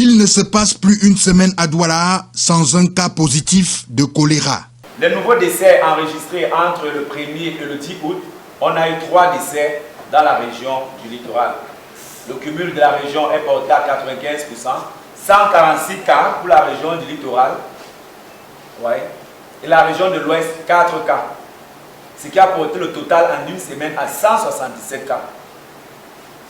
Il ne se passe plus une semaine à Douala sans un cas positif de choléra. Les nouveaux décès enregistrés entre le 1er et le 10 août, on a eu 3 décès dans la région du littoral. Le cumul de la région est porté à 95%, 146 cas pour la région du littoral, et la région de l'Ouest, 4 cas. Ce qui a porté le total en une semaine à 177 cas.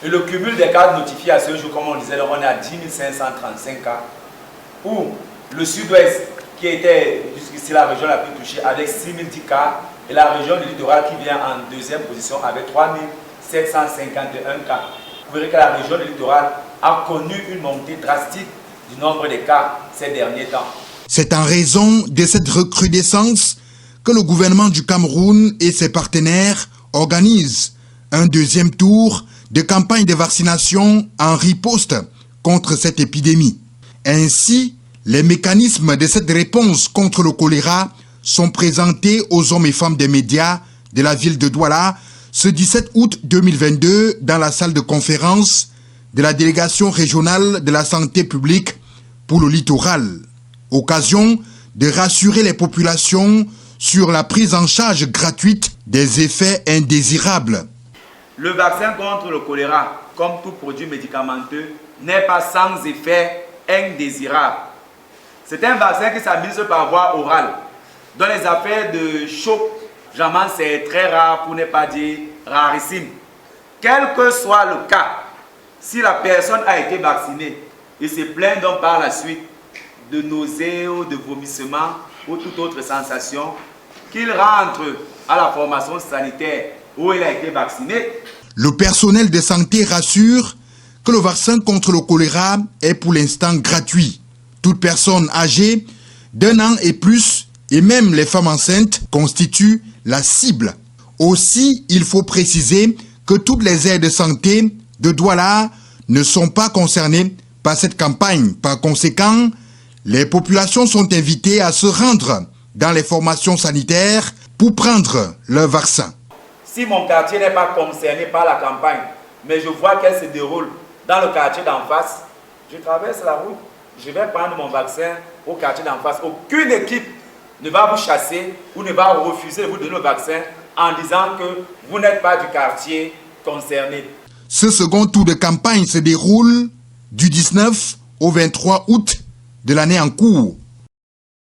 Et le cumul des cas notifiés à ce jour, comme on disait, on est à 10 535 cas. Où le sud-ouest, qui était jusqu'ici la région la plus touchée, avec 6010 cas, et la région du littoral qui vient en deuxième position avec 3751 cas. Vous verrez que la région du littoral a connu une montée drastique du nombre de cas ces derniers temps. C'est en raison de cette recrudescence que le gouvernement du Cameroun et ses partenaires organisent un deuxième tour de campagne de vaccination en riposte contre cette épidémie. Ainsi, les mécanismes de cette réponse contre le choléra sont présentés aux hommes et femmes des médias de la ville de Douala ce 17 août 2022 dans la salle de conférence de la délégation régionale de la santé publique pour le littoral. Occasion de rassurer les populations sur la prise en charge gratuite des effets indésirables. Le vaccin contre le choléra, comme tout produit médicamenteux, n'est pas sans effet indésirable. C'est un vaccin qui s'administre par voie orale. Dans les affaires de choc, généralement c'est très rare, pour ne pas dire rarissime. Quel que soit le cas, si la personne a été vaccinée et se plaint donc par la suite de nausées ou de vomissements ou toute autre sensation, qu'il rentre à la formation sanitaire où il a été vacciné. Le personnel de santé rassure que le vaccin contre le choléra est pour l'instant gratuit. Toute personne âgée d'1 an et plus, et même les femmes enceintes, constituent la cible. Aussi, il faut préciser que toutes les aires de santé de Douala ne sont pas concernées par cette campagne. Par conséquent, les populations sont invitées à se rendre dans les formations sanitaires pour prendre leur vaccin. Si mon quartier n'est pas concerné par la campagne, mais je vois qu'elle se déroule dans le quartier d'en face, je traverse la route, je vais prendre mon vaccin au quartier d'en face. Aucune équipe ne va vous chasser ou ne va refuser de vous donner le vaccin en disant que vous n'êtes pas du quartier concerné. Ce second tour de campagne se déroule du 19 au 23 août de l'année en cours.